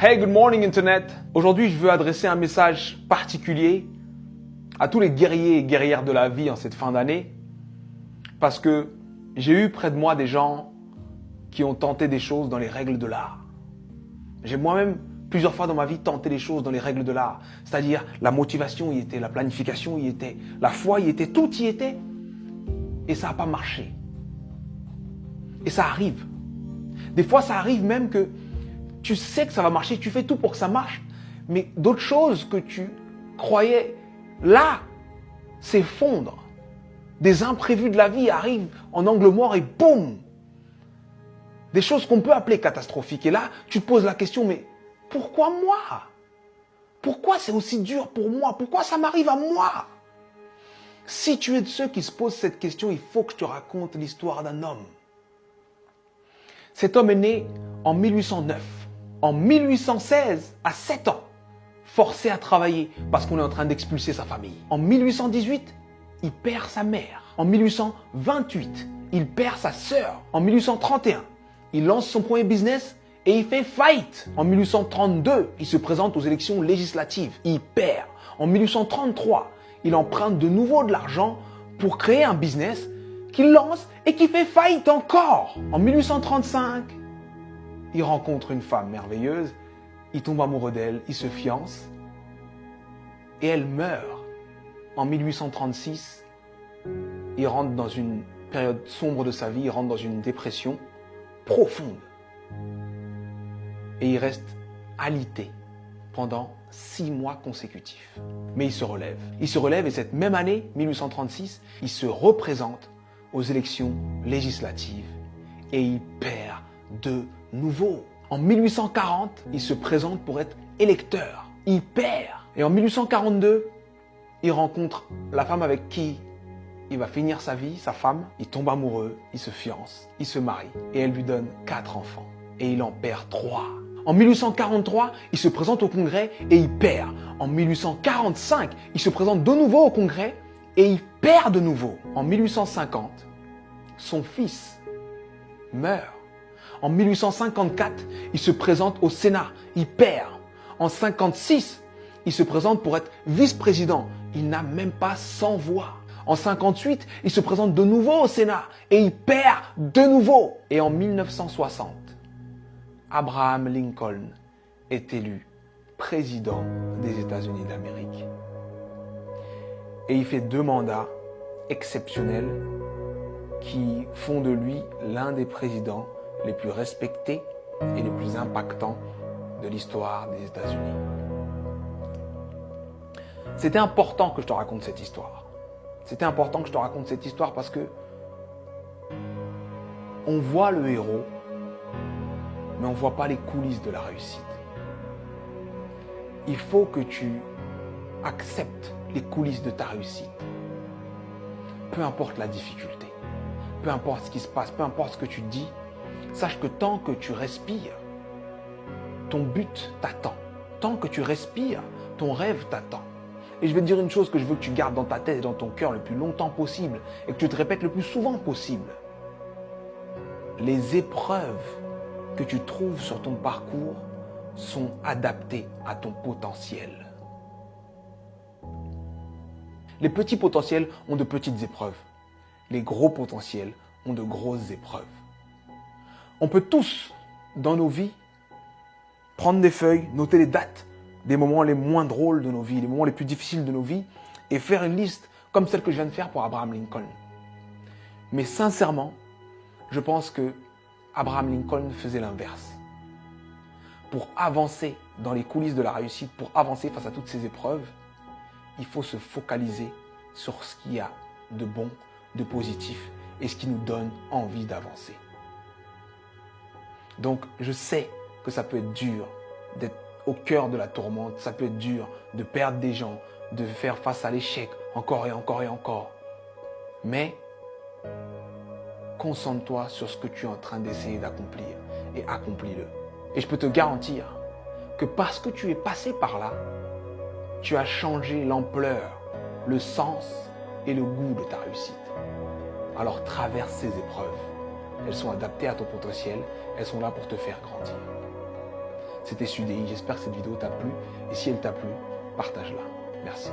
Hey, good morning Internet. Aujourd'hui, je veux adresser un message particulier à tous les guerriers et guerrières de la vie en cette fin d'année parce que j'ai eu près de moi des gens qui ont tenté des choses dans les règles de l'art. J'ai moi-même plusieurs fois dans ma vie tenté des choses dans les règles de l'art, c'est-à-dire la motivation y était, la planification y était, la foi y était, tout y était et ça n'a pas marché. Et ça arrive. Des fois, ça arrive même que tu sais que ça va marcher, tu fais tout pour que ça marche, mais d'autres choses que tu croyais là s'effondrent. Des imprévus de la vie arrivent en angle mort et boum! Des choses qu'on peut appeler catastrophiques. Et là, tu te poses la question, mais pourquoi moi? Pourquoi c'est aussi dur pour moi? Pourquoi ça m'arrive à moi? Si tu es de ceux qui se posent cette question, il faut que je te raconte l'histoire d'un homme. Cet homme est né en 1809. En 1816, à 7 ans, forcé à travailler parce qu'on est en train d'expulser sa famille. En 1818, il perd sa mère. En 1828, il perd sa sœur. En 1831, il lance son premier business et il fait faillite. En 1832, il se présente aux élections législatives. Il perd. En 1833, il emprunte de nouveau de l'argent pour créer un business qu'il lance et qui fait faillite encore. En 1835, il rencontre une femme merveilleuse, il tombe amoureux d'elle, il se fiance et elle meurt. En 1836, il rentre dans une période sombre de sa vie, il rentre dans une dépression profonde. Et il reste alité pendant 6 mois consécutifs. Mais il se relève. Il se relève et cette même année, 1836, il se représente aux élections législatives et il perd de nouveau. En 1840, il se présente pour être électeur. Il perd. Et en 1842, il rencontre la femme avec qui il va finir sa vie, sa femme. Il tombe amoureux, il se fiance, il se marie et elle lui donne 4 enfants. Et il en perd 3. En 1843, il se présente au Congrès et il perd. En 1845, il se présente de nouveau au Congrès et il perd de nouveau. En 1850, son fils meurt. En 1854, il se présente au Sénat, il perd. En 1956, il se présente pour être vice-président. Il n'a même pas 100 voix. En 1958, il se présente de nouveau au Sénat et il perd de nouveau. Et en 1960, Abraham Lincoln est élu président des États-Unis d'Amérique. Et il fait 2 mandats exceptionnels qui font de lui l'un des présidents les plus respectés et les plus impactants de l'histoire des États-Unis. C'était important que je te raconte cette histoire. C'était important que je te raconte cette histoire parce que on voit le héros, mais on ne voit pas les coulisses de la réussite. Il faut que tu acceptes les coulisses de ta réussite. Peu importe la difficulté, peu importe ce qui se passe, peu importe ce que tu dis, sache que tant que tu respires, ton but t'attend. Tant que tu respires, ton rêve t'attend. Et je vais te dire une chose que je veux que tu gardes dans ta tête et dans ton cœur le plus longtemps possible et que tu te répètes le plus souvent possible. Les épreuves que tu trouves sur ton parcours sont adaptées à ton potentiel. Les petits potentiels ont de petites épreuves. Les gros potentiels ont de grosses épreuves. On peut tous, dans nos vies, prendre des feuilles, noter les dates des moments les moins drôles de nos vies, les moments les plus difficiles de nos vies, et faire une liste comme celle que je viens de faire pour Abraham Lincoln. Mais sincèrement, je pense que Abraham Lincoln faisait l'inverse. Pour avancer dans les coulisses de la réussite, pour avancer face à toutes ces épreuves, il faut se focaliser sur ce qu'il y a de bon, de positif et ce qui nous donne envie d'avancer. Donc, je sais que ça peut être dur d'être au cœur de la tourmente, ça peut être dur de perdre des gens, de faire face à l'échec encore et encore et encore. Mais concentre-toi sur ce que tu es en train d'essayer d'accomplir et accomplis-le. Et je peux te garantir que parce que tu es passé par là, tu as changé l'ampleur, le sens et le goût de ta réussite. Alors traverse ces épreuves. Elles sont adaptées à ton potentiel, elles sont là pour te faire grandir. C'était Sudei. J'espère que cette vidéo t'a plu. Et si elle t'a plu, partage-la. Merci.